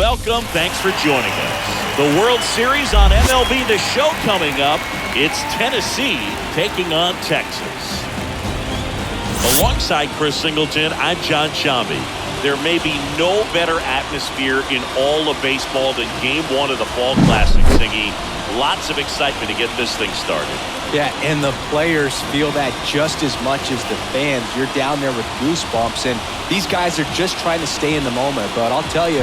welcome. Thanks for joining us. The World Series on MLB The Show coming up. It's Tennessee taking on Texas. Alongside Chris Singleton, I'm John Shambi. There may be no better atmosphere in all of baseball than Game 1 of the Fall Classic, Singy. Lots of excitement to get this thing started. Yeah, and the players feel that just as much as the fans. You're down there with goosebumps, and these guys are just trying to stay in the moment. But I'll tell you,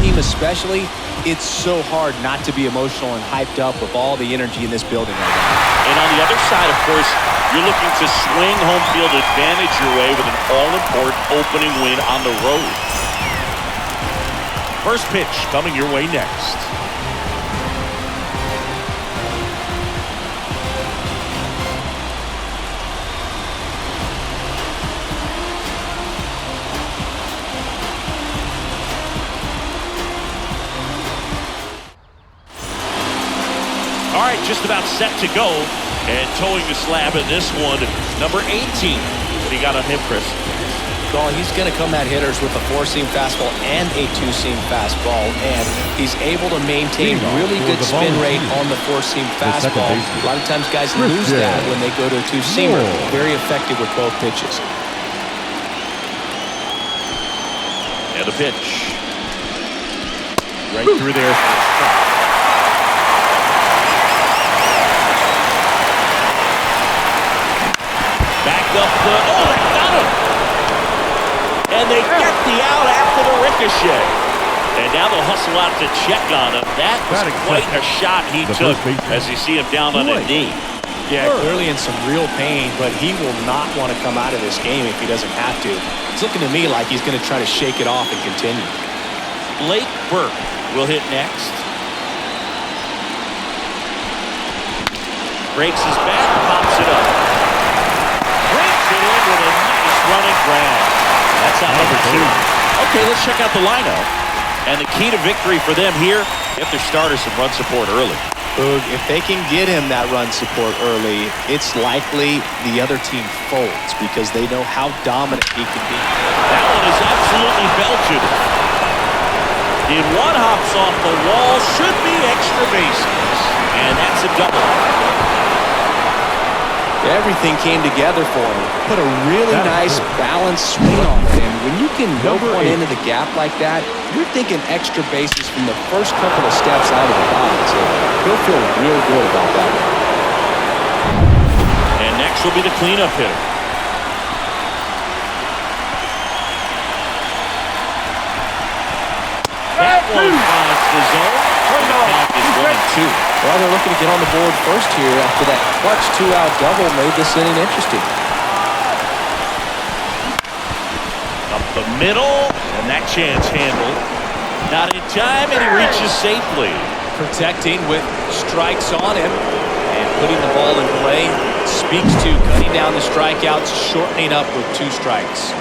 team especially, it's so hard not to be emotional and hyped up with all the energy in this building right now. And on the other side, of course, you're looking to swing home field advantage your way with an all-important opening win on the road. First pitch coming your way next. All right, just about set to go. And towing the slab in this one, number 18. What do you got on him, Chris? Well, he's going to come at hitters with a four-seam fastball and a two-seam fastball, and he's able to maintain really good spin rate on the four-seam fastball. A lot of times guys lose that when they go to a two-seamer. Very effective with both pitches. And a pitch. Right through there. Up they got him. And they get the out after the ricochet. And now they'll hustle out to check on him. That was quite a shot he took as you see him down on a knee. Yeah, clearly in some real pain, but he will not want to come out of this game if he doesn't have to. It's looking to me like he's going to try to shake it off and continue. Blake Burke will hit next. Breaks his bat, pops it up. With a nice running grab. That's out number 2. Okay, let's check out the lineup. And the key to victory for them here, get their starters some run support early. If they can get him that run support early, it's likely the other team folds because they know how dominant he can be. That one is absolutely belted. In one hops off the wall, should be extra bases. And that's a double. Everything came together for him. Put a really nice balanced swing on it. And when you can go one into the gap like that, you're thinking extra bases from the first couple of steps out of the box. So he'll feel real good about that. And next will be the cleanup hitter. That one finds the zone. Count is 1-2. Well, they're looking to get on the board first here after that clutch two-out double made this inning interesting. Up the middle, and that chance handled. Not in time, and he reaches safely. Protecting with strikes on him and putting the ball in play. Speaks to cutting down the strikeouts, shortening up with 2 strikes.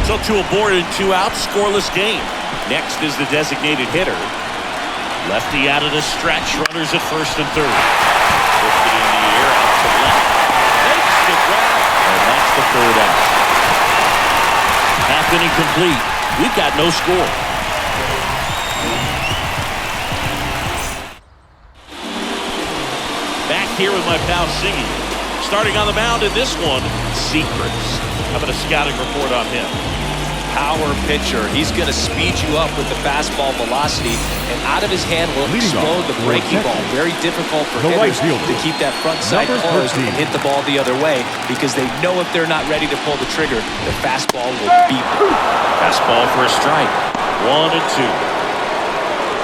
So 2 aboard and 2 out, scoreless game. Next is the designated hitter. Lefty out of the stretch, runners at first and third. Lifted in the air, out to left. Makes the grab, and that's the third out. Half inning complete. We've got no score. Back here with my pal Siggy. Starting on the mound in this one, Secrets. How about a scouting report on him? Power pitcher. He's going to speed you up with the fastball velocity, and out of his hand will explode the breaking ball. Very difficult for hitters to keep that front side closed and hit the ball the other way because they know if they're not ready to pull the trigger, the fastball will beat them. Fastball for a strike. 1-2.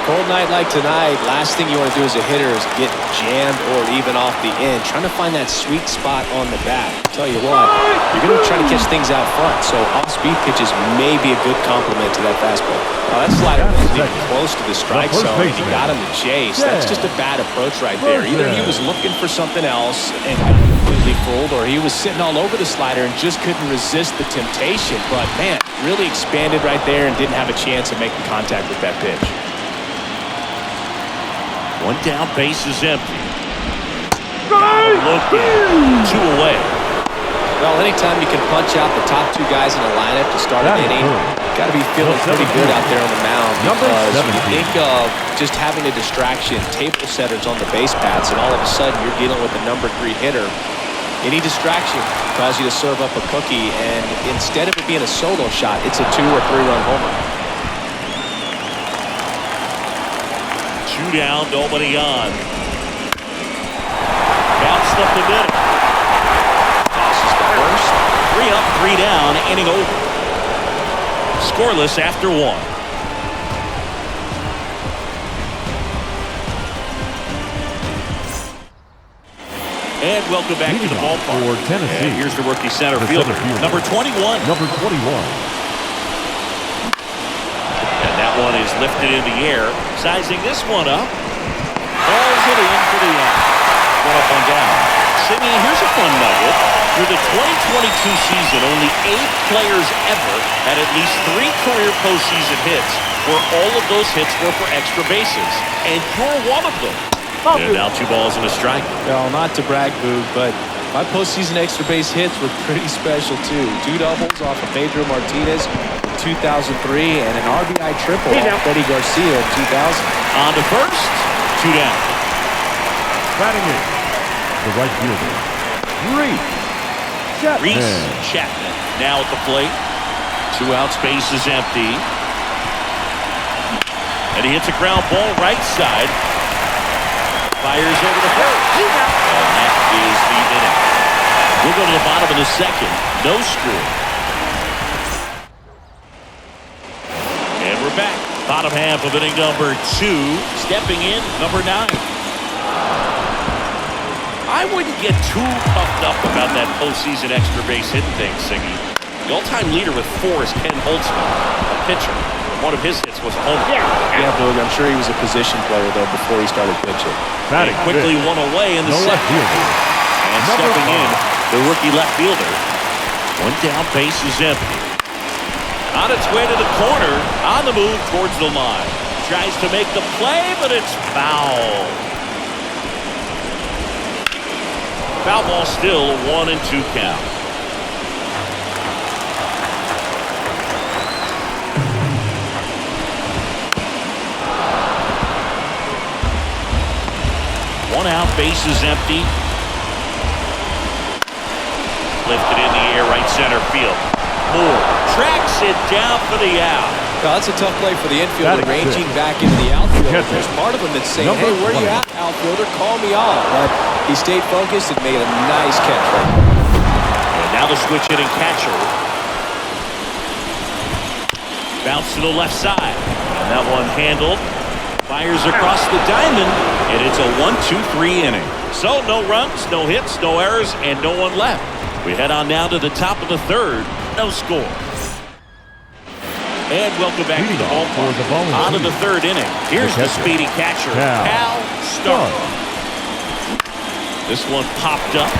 Cold night like tonight, last thing you want to do as a hitter is get jammed or even off the end. Trying to find that sweet spot on the bat. I'll tell you what, you're going to try to catch things out front, so off-speed pitches may be a good complement to that fastball. That slider wasn't even close to the strike zone, and he got him to chase. That's just a bad approach right there. Either he was looking for something else and got completely fooled, or he was sitting all over the slider and just couldn't resist the temptation. But, man, really expanded right there and didn't have a chance of making contact with that pitch. One down, base is empty. Got him looking. 2 away. Well, anytime you can punch out the top two guys in the lineup to start an inning, got to be feeling pretty good out there on the mound, because when you think of just having a distraction, table setters on the base paths, and all of a sudden you're dealing with the number 3 hitter, any distraction causes you to serve up a cookie, and instead of it being a solo shot, it's a 2 or 3 run homer. 2 down, nobody on. Bounced up the middle. Tosses the first. 3 up, 3 down, inning over. Scoreless after 1. And welcome back to the ballpark. For Tennessee. And here's the rookie center fielder, number 21. Number 21. And that one is lifted in the air. Sizing this one up. Balls it in for the out. One up, one down. Sydney, here's a fun nugget. For the 2022 season, only 8 players ever had at least 3 career postseason hits, where all of those hits were for extra bases. And you're one of them. And now 2 balls and a strike. Well, not to brag, Boog, but my postseason extra base hits were pretty special, too. 2 doubles off of Pedro Martinez in 2003 and an RBI triple off Freddie Garcia in 2000. On to first, 2 down. Batting in, the right fielder, Reese Chapman now at the plate. 2 outs, base is empty. And he hits a ground ball right side. Fires over the first. And that is the inning. We'll go to the bottom of the second. No score. And we're back. Bottom half of inning number 2. Stepping in, number 9. I wouldn't get too puffed up about that postseason extra base hit thing, Siggy. The all-time leader with 4 is Ken Holtzman, a pitcher. One of his hits was a homer. Yeah, Boog, I'm sure he was a position player, though, before he started pitching. And quickly 1 away in the second. And stepping in, the rookie left fielder. 1 down, base is empty. On its way to the corner, on the move towards the line. Tries to make the play, but it's foul. Foul ball still, 1-2 count. One out, base is empty. Lifted in the air, right center field. Moore tracks it down for the out. Well, that's a tough play for the infielder, ranging back into the outfield. There's part of him that's saying, hey, where are you at, outfielder? Call me off. But he stayed focused and made a nice catch right there. And now the switch hitting catcher. Bounce to the left side. And that one handled. Fires across the diamond. And it's a 1-2-3 inning. So no runs, no hits, no errors, and no one left. We head on now to the top of the third. No score. And welcome back to the ballpark. On to the third inning. Here's the speedy catcher, Cal Starr. This one popped up.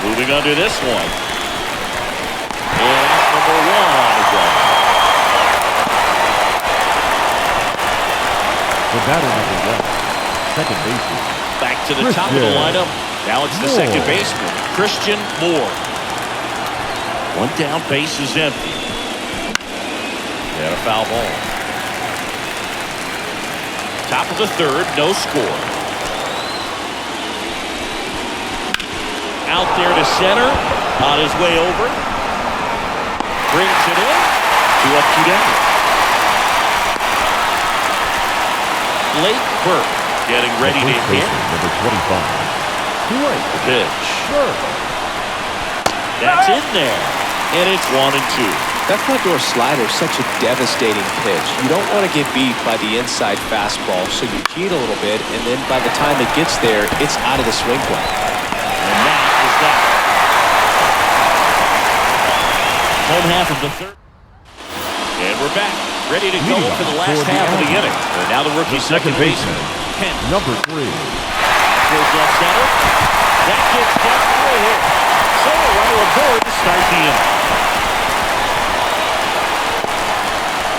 Moving under this one. And that's number 1 on the ground. The batter number 1, second baseman. Back to the top of the lineup. Now it's the second baseman, Christian Moore. 1 down, base is empty. And a foul ball. Top of the third, no score. Out there to center, on his way over. Brings it in. 2 up, 2 down. Blake Burke getting ready to hit. Number 25. The pitch. That's in there. And it's 1-2. That front door slider is such a devastating pitch. You don't want to get beat by the inside fastball, so you cheat a little bit, and then by the time it gets there, it's out of the swing plane. And that is that. Home half of the third. And we're back. Ready to go for the last half of the inning. And now the rookie second baseman, Kent. Number 3. Towards left center. That gets down for a hit. So a runner aboard to start the inning.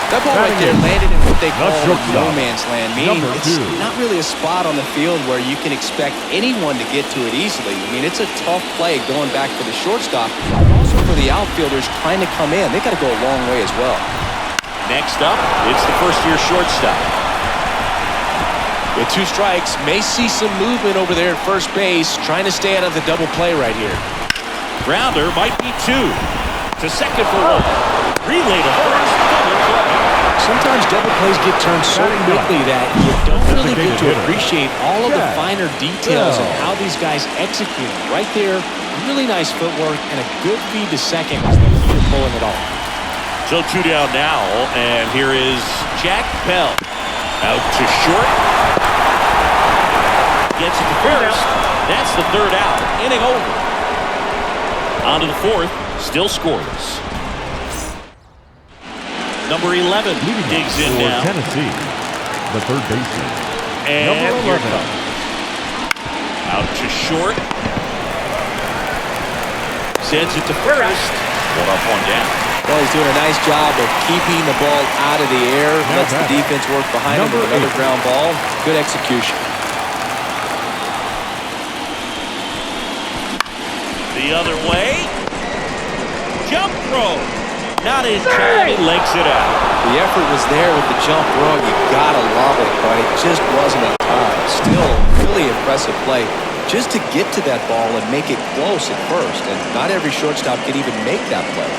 That ball right there landed in what they call no shortstop. man's land, meaning Number it's 2. not really a spot on the field where you can expect anyone to get to it easily. I mean, it's a tough play going back for the shortstop, but also for the outfielders trying to come in. They got to go a long way as well. Next up, it's the first-year shortstop. With 2 strikes, may see some movement over there at first base, trying to stay out of the double play right here. Grounder might be 2. To second for 1. Relay to first. Double play. Sometimes double plays get turned so quickly that you don't really get to appreciate all of the finer details and how these guys execute. Right there, really nice footwork and a good feed to second was the key to pulling it off. So 2 down now, and here is Jack Bell. Out to short. Gets it to first. That's the 3rd out. Inning over. On to the 4th. Still scoreless. Number 11 digs in for now. Tennessee, the third baseman. And Number here it 11. comes. Out to short. Sends it to first. 1 up, 1 down. Well, he's doing a nice job of keeping the ball out of the air. Lets the defense work behind him with another ground ball. Good execution. The other way. Jump throw. Not his time. He legs it out. The effort was there with the jump throw. You gotta love it, but it just wasn't in time. Still, really impressive play. Just to get to that ball and make it close at first. And not every shortstop can even make that play.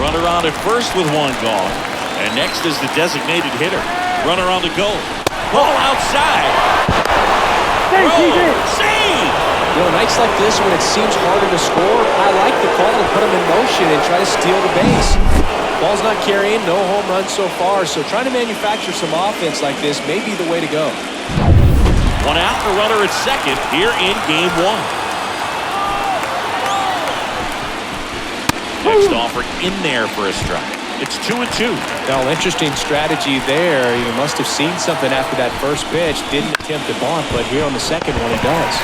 Runner on at first with 1 gone. And next is the designated hitter. Runner on the go. Ball outside. Save! You know, nights like this when it seems harder to score, I like the call to put them in motion and try to steal the base. Ball's not carrying, no home runs so far, so trying to manufacture some offense like this may be the way to go. 1 out, the runner at second here in game 1. Next offer in there for a strike. It's 2-2. Now, interesting strategy there. You must have seen something after that first pitch. Didn't attempt to bunt, but here on the second one, he does.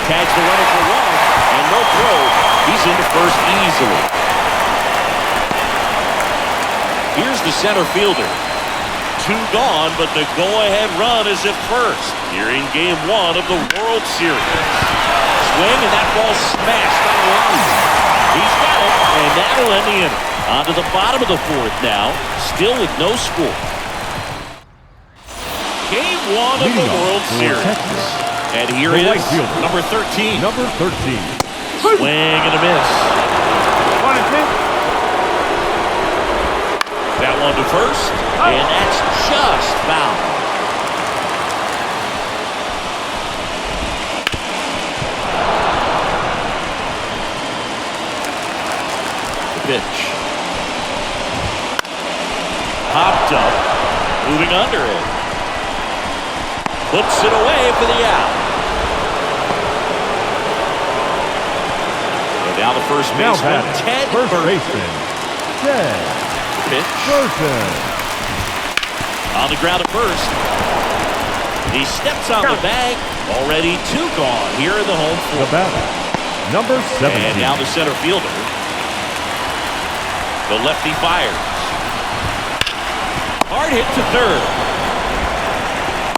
Tags the runner for 1, and no throw. He's into first easily. Here's the center fielder. 2 gone, but the go-ahead run is at first. Here in game 1 of the World Series. Swing, and that ball smashed on the line. He's got it, and that'll end the inning. On to the bottom of the 4th now, still with no score. Game 1 of the World Series. Texas, and here the is right fielder. number 13. Number 13. Swing and a miss. That one to first, and that's just foul. Pitch. Popped up. Moving under it. Puts it away for the out. And now the first baseman, Ted First Burton. baseman, Ted Pitch. Burton. On the ground at first. He steps on the bag. Already 2 gone here in the home The 4th. batter, number 17. And now the center fielder. The lefty fires. Hard hit to third.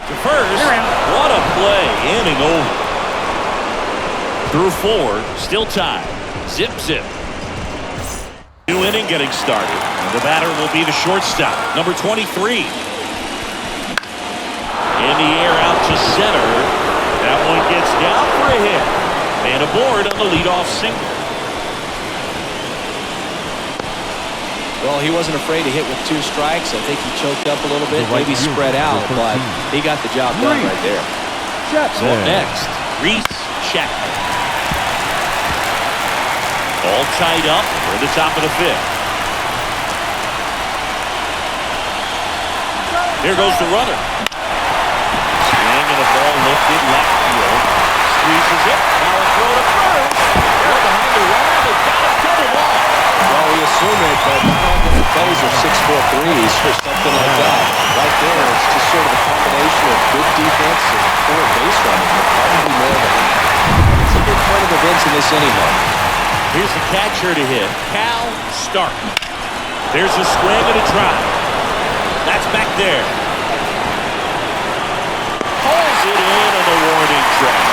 To first. What a play. Inning over. Through 4. Still tied. Zip, zip. New inning getting started. And the batter will be the shortstop. Number 23. In the air out to center. That one gets down for a hit. And aboard on the leadoff single. Well, he wasn't afraid to hit with 2 strikes. I think he choked up a little bit, The right maybe fielder, spread out, number but 13. he got the job done right there. So up next, Reese Chapman. All tied up. We're at the top of the 5th. Here goes the runner. Swing and a ball lifted left field. Squeezes it. Now a throw to first. They're behind the runner. They got it to the wall. Well, we assume it, but not all the plays are 6'4" threes or something like that. Right there, it's just sort of a combination of good defense and poor base running. Probably more of a lack. It's a big turn of events in this this inning, though. Here's the catcher to hit, Cal Stark. There's a swing and a drive. That's back there. Pulls it in on the warning track.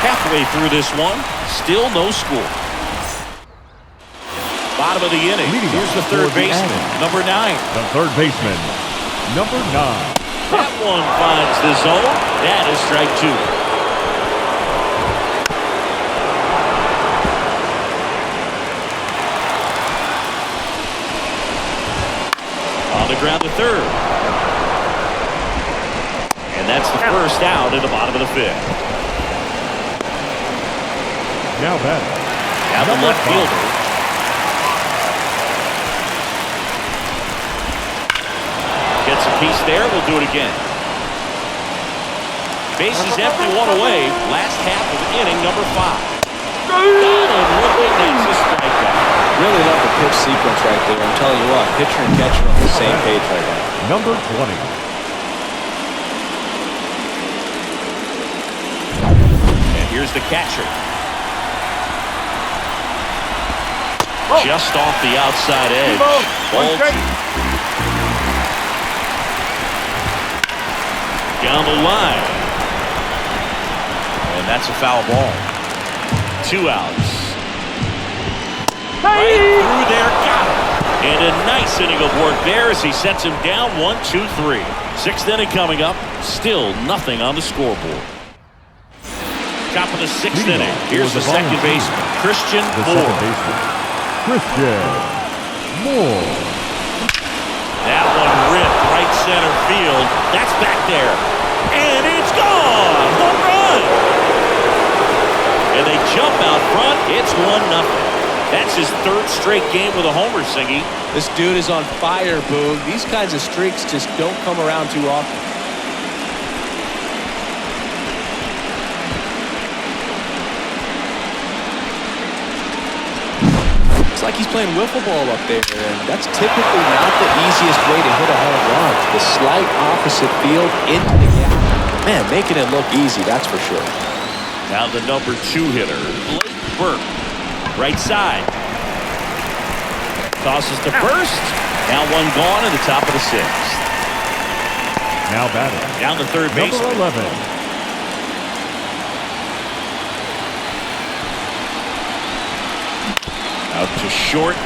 Halfway through this one, still no score. Bottom of the inning. Here's the third baseman, number 9. The third baseman, number 9. That one finds the zone. That is strike 2. On the ground to third. And that's the first out in the bottom of the 5th. Now that. Now the left fielder. Gets a piece there. We'll do it again. Bases empty, one away. Last half of inning number 5. Got him looking. That's a strikeout. Really love the pitch sequence right there. I'm telling you what, pitcher and catcher on the same page right now. Number 20. And here's the catcher. Just off the outside edge. Ball 2. Down the line. And that's a foul ball. 2 outs. Right through there, got it. And a nice inning of work there as he sets him down 1-2-3. 6th inning coming up. Still nothing on the scoreboard. Top of the 6th inning. Here's the second baseman, Christian Moore. Christian Moore. That one ripped right center field. That's back there. And it's gone. Home run. And they jump out front. It's 1-0. That's his 3rd straight game with a homer, Singy. This dude is on fire, Boog. These kinds of streaks just don't come around too often. It's like he's playing wiffle ball up there, and that's typically not the easiest way to hit a home run. The slight opposite field into the gap. Man, making it look easy, that's for sure. Now the number 2 hitter, Blake Burke. Right side. Tosses to first. Now one gone in the top of the 6th. Now batting. Down the third base. Number 11. Out to short.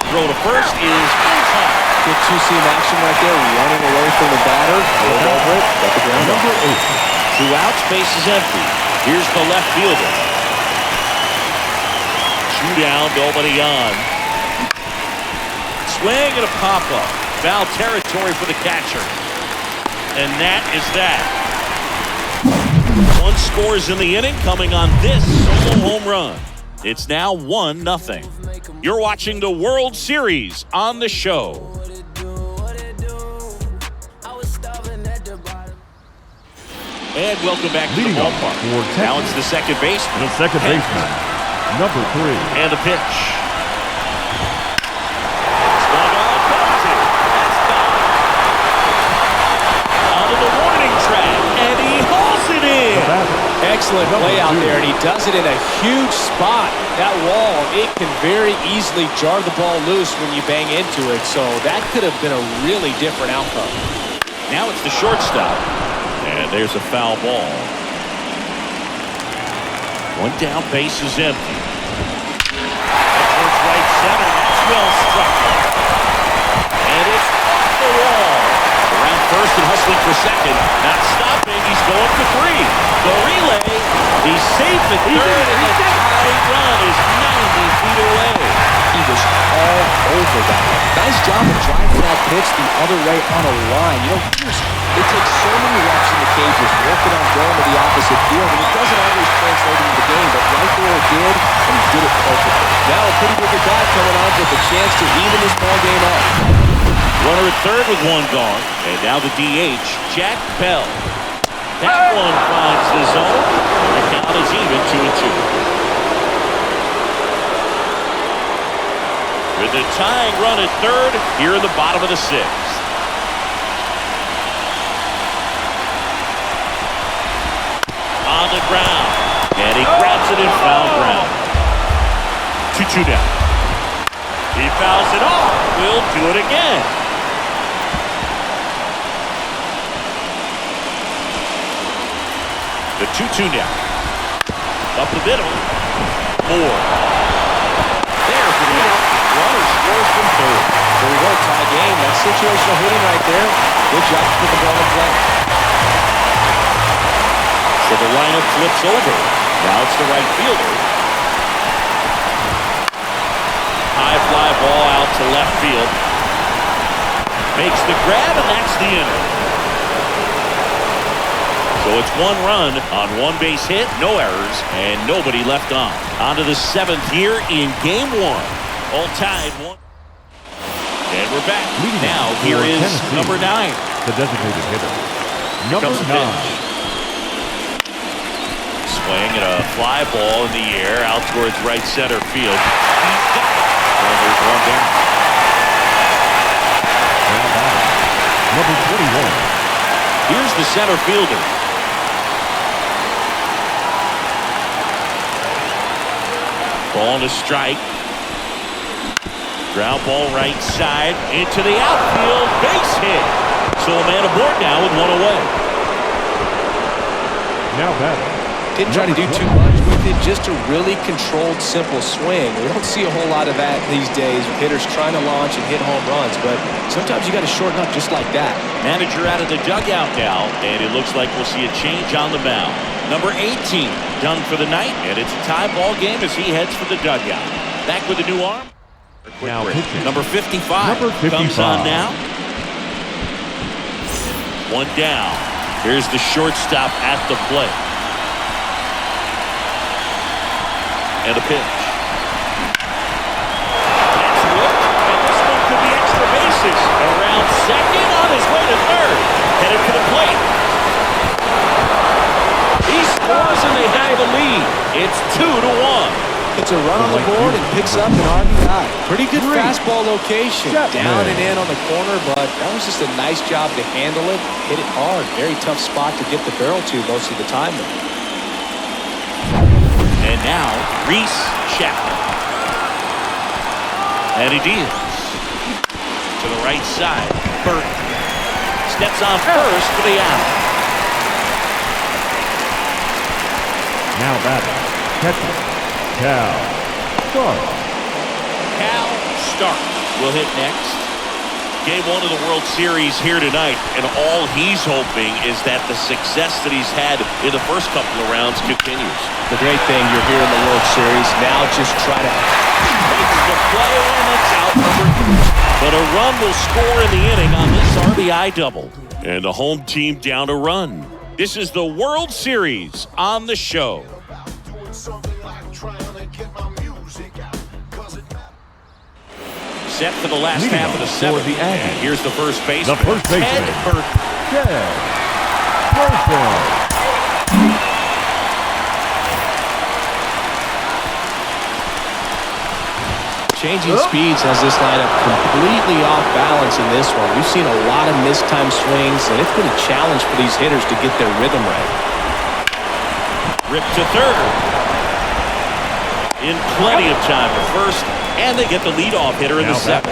Throw to first is in time. Good two-seam action right there. Running away from the batter. Rolled over it. Got the ground Number up. 2 outs. Base is empty. Here's the left fielder. 2 down, nobody on. Swing and a pop-up. Foul territory for the catcher. And that is that. 1 scores in the inning coming on this solo home run. It's now 1-0. You're watching the World Series on the show. And welcome back to the ballpark. Now it's the second baseman. The second baseman, number 3. And the pitch. Swung on, bouncing. That's gone. Out of the warning track, and he hauls it in. Excellent play out there, and he does it in a huge spot. That wall, it can very easily jar the ball loose when you bang into it, so that could have been a really different outcome. Now it's the shortstop. And there's a foul ball. 1 down, base is empty. Towards right center, that's well struck. And it's off the wall. Around first and hustling for second. Not stopping, he's going for 3. The relay, he's safe at third, and the tying run is 90 feet away. He was all over that. Nice job of driving that pitch the other way on a line. You know, it takes so many reps in the cages working on going to the opposite field, and it doesn't always translate into the game, but right there it did, and he did it perfectly. Now a pretty good guy coming up with a chance to even this ball game up. Runner at third with 1 gone, and now the DH, Jack Bell. That one finds the zone, and the count is even 2-2. With the tying run at third, here in the bottom of the 6th. On the ground. And he grabs it in foul ground. 2-2 now. He fouls it off. We'll do it again. The 2-2 now. Up the middle. Moore. There for the out. Runner scores from third. There we go, tie game. That's situational hitting right there. Good job to put the ball in play. So the lineup flips over. Now it's the right fielder. High fly ball out to left field. Makes the grab, and that's the inning. So it's 1 run on 1 base hit, no errors, and nobody left on. On to the 7th here in game 1. All tied 1. And we're back. Now here is number 9. The designated hitter. Number 9. Swing and a fly ball in the air out towards right center field. He's got it. And there's 1 down. Number 21. Here's the center fielder. Ball to strike. Ground ball right side into the outfield. Base hit. So a man aboard now with 1 away. Now batting. Didn't try to do too much with it. Just a really controlled, simple swing. We don't see a whole lot of that these days with hitters trying to launch and hit home runs. But sometimes you got to shorten up just like that. Manager out of the dugout now. And it looks like we'll see a change on the mound. Number 18 done for the night. And it's a tie ball game as he heads for the dugout. Back with a new arm. Now Number 55 comes on now. 1 down. Here's the shortstop at the plate. And a pitch. That's whipped, and this one could be extra bases. Around second, on his way to third. Headed for the plate. He scores and they have the lead. It's 2-1. It's a run on the board and picks up an RBI. Pretty good fastball location. Down and in on the corner, but that was just a nice job to handle it. Hit it hard. Very tough spot to get the barrel to most of the time. And now, Reese Chapman. And he deals. To the right side. Burton steps on first for the out. Now batting. Catcher. Cal Stark. Cal Stark will hit next. Game 1 of the World Series here tonight, and all he's hoping is that the success that he's had in the first couple of rounds continues. The great thing, you're here in the World Series. Now just try to makes the play, and it's outnumbered. But a run will score in the inning on this RBI double. And the home team down a run. This is the World Series on the show. Set for the last half of the 7th. And here's the first baseman. The first baseman. Ted Burton. Changing speeds has this lineup completely off balance in this one. We've seen a lot of mistimed swings, and it's been a challenge for these hitters to get their rhythm right. Ripped to third. In plenty of time to first, and they get the leadoff hitter in the 7th.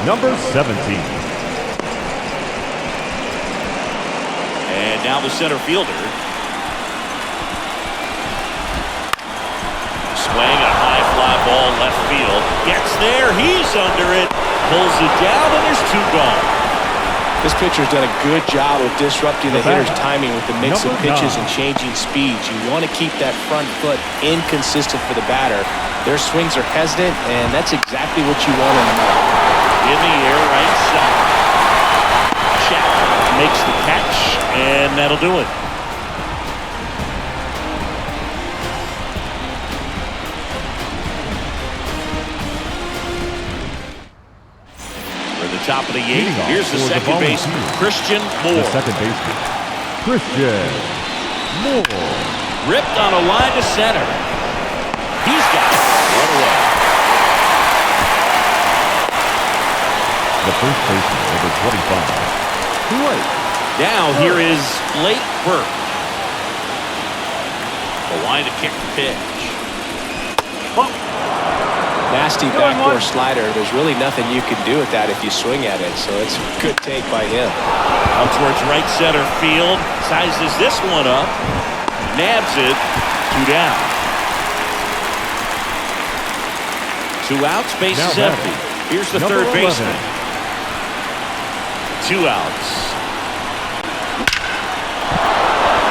Number 17. And now the center fielder. Swing a high fly ball left field. Gets there. He's under it. Pulls it down, and there's 2 gone. This pitcher's done a good job of disrupting the hitter's timing with the mix of pitches and changing speeds. You want to keep that front foot inconsistent for the batter. Their swings are hesitant, and that's exactly what you want in the middle. In the air, right side. Chapman makes the catch, and that'll do it. Top of the 8th. Here's the second baseman, Christian Moore. The second baseman, Christian Moore. Ripped on a line to center. He's got it. 1 away. The first baseman, number 25. Now here is Blake Burke. The line to kick the pitch. Nasty backdoor slider. There's really nothing you can do with that if you swing at it. So it's a good take by him. Out towards right center field. Sizes this one up. Nabs it. 2 down. 2 outs. Base is empty. Here's the third baseman. 2 outs.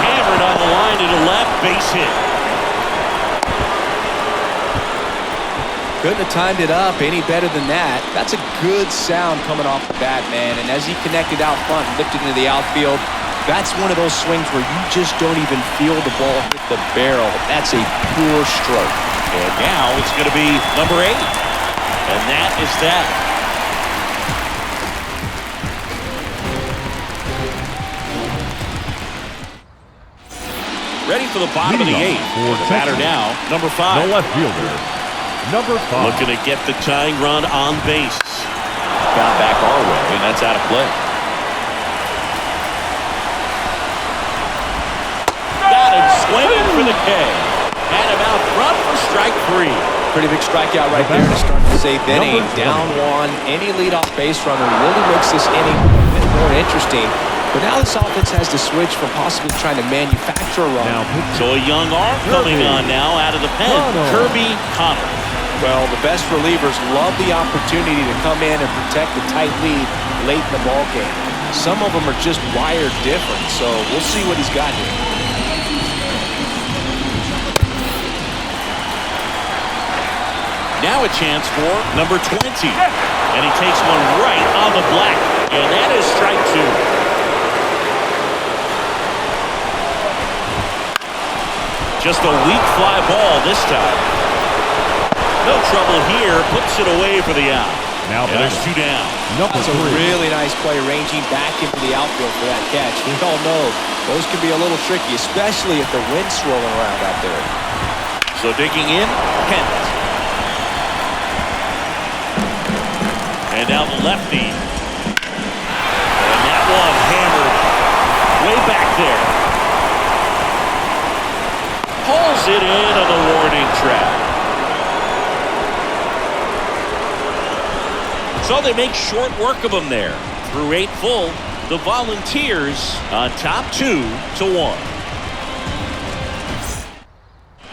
Hammered on the line to the left. Base hit. Couldn't have timed it up any better than that. That's a good sound coming off the bat, man. And as he connected out front, lifted into the outfield, that's one of those swings where you just don't even feel the ball hit the barrel. That's a pure stroke. And now it's going to be number 8. And that is that. Ready for the bottom of the 8th. The batter now, number 5. The left fielder, number 5. Looking to get the tying run on base. Got back our way, and that's out of play. Got him swinging for the K. Had him out front for strike 3. Pretty big strikeout right there to start the 8th inning. Down 1. Any leadoff base runner really makes this inning a bit more interesting. But now this offense has to switch from possibly trying to manufacture a run. So a young arm coming on now out of the pen. Kirby Connor. Well, the best relievers love the opportunity to come in and protect the tight lead late in the ball game. Some of them are just wired different, so we'll see what he's got here. Now a chance for number 20. And he takes one right on the black. And that is strike 2. Just a weak fly ball this time. No trouble here. Puts it away for the out. Now and there's 2 down. That's a really nice play, ranging back into the outfield for that catch. We all know those can be a little tricky, especially if the wind's swirling around out there. So digging in, Kent. And now the lefty. And that one hammered way back there. Pulls it into the warning track. So they make short work of them there. Through 8 full, the Volunteers on top 2-1.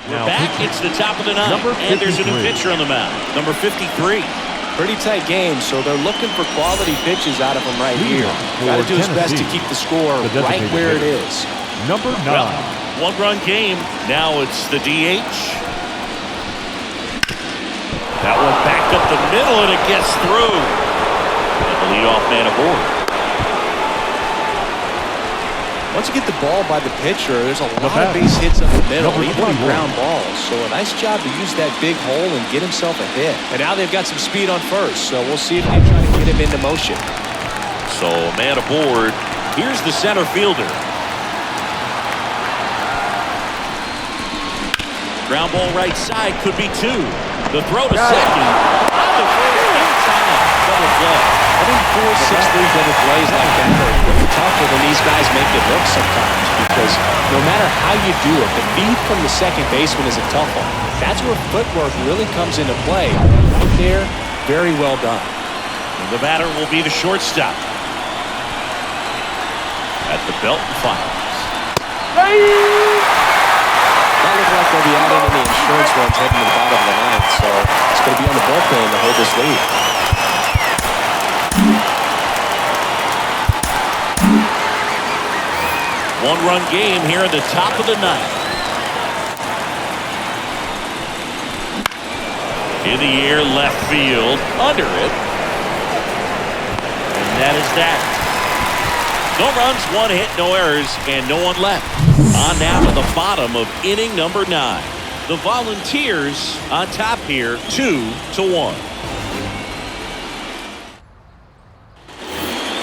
We're back. It's the top of the 9th, and there's a new pitcher on the mound, number 53. Pretty tight game, so they're looking for quality pitches out of him right here. Got to do his best to keep the score right where it is. Number 9. Well, 1-run game. Now it's the DH. That one backed up the middle, and it gets through. And the leadoff man aboard. Once you get the ball by the pitcher, there's a lot of base hits up the middle, even on ground balls. So a nice job to use that big hole and get himself a hit. And now they've got some speed on first, so we'll see if they try to get him into motion. So a man aboard. Here's the center fielder. Ground ball right side, could be 2. The throw to second. On the first inside. Double play. I think 4, 6, 3 double plays like that are pretty tougher than these guys make it look sometimes, because no matter how you do it, the feed from the second baseman is a tough one. That's where footwork really comes into play. Right there, very well done. And the batter will be the shortstop. At the belt and fires. That looks like they'll be adding in the insurance runs heading to the bottom of the 9th, so it's going to be on the bullpen to hold this lead. One-run game here at the top of the 9th. In the air, left field, under it. And that is that. No runs, 1 hit, no errors, and no one left. On now to the bottom of inning number 9. The Volunteers on top here, 2-1.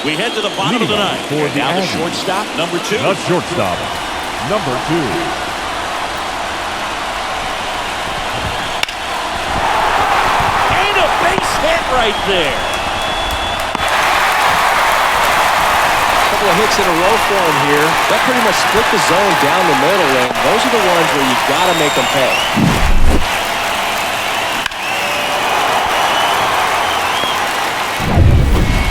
We head to the bottom of the 9th. For the now the Aggies. shortstop, number 2. The shortstop, number 2. And a base hit right there. The couple of hits in a row for him here. That pretty much split the zone down the middle, and those are the ones where you got to make them pay.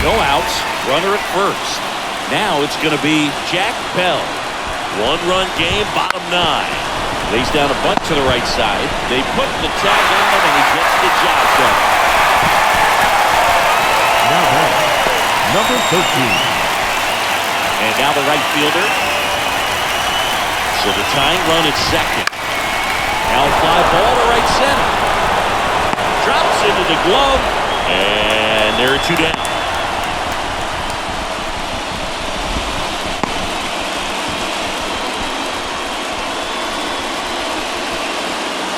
No outs, runner at first. Now it's going to be Jack Bell. One-run game, bottom 9. Lays down a bunt to the right side. They put the tag on him, and he gets the job done. Now back, number 13. And now the right fielder. So the tying run at second. Now fly ball to right center. Drops into the glove, and there are 2 down.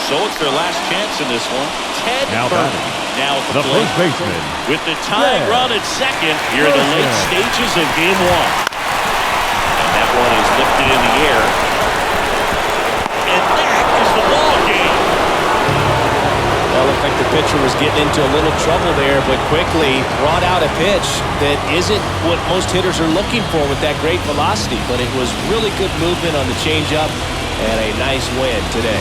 So it's their last chance in this one. Ted Burton now at the plate. First baseman. With the tying run at second here in the late stages of game 1. And that one is lifted in the air. And that is the ball game. Well, looked like the pitcher was getting into a little trouble there, but quickly brought out a pitch that isn't what most hitters are looking for with that great velocity. But it was really good movement on the changeup and a nice win today.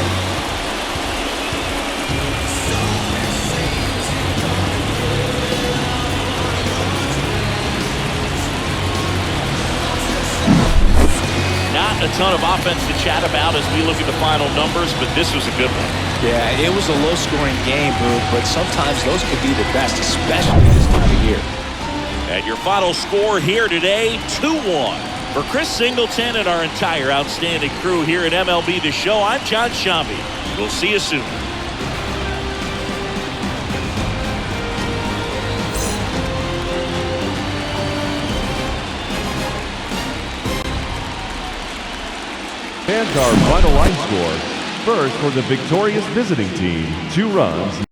Not a ton of offense to chat about as we look at the final numbers, but this was a good one. Yeah, it was a low-scoring game, Boog, but sometimes those could be the best, especially this time of year. And your final score here today, 2-1. For Chris Singleton and our entire outstanding crew here at MLB The Show, I'm John Shambi. We'll see you soon. And our final line score. First for the victorious visiting team, 2 runs.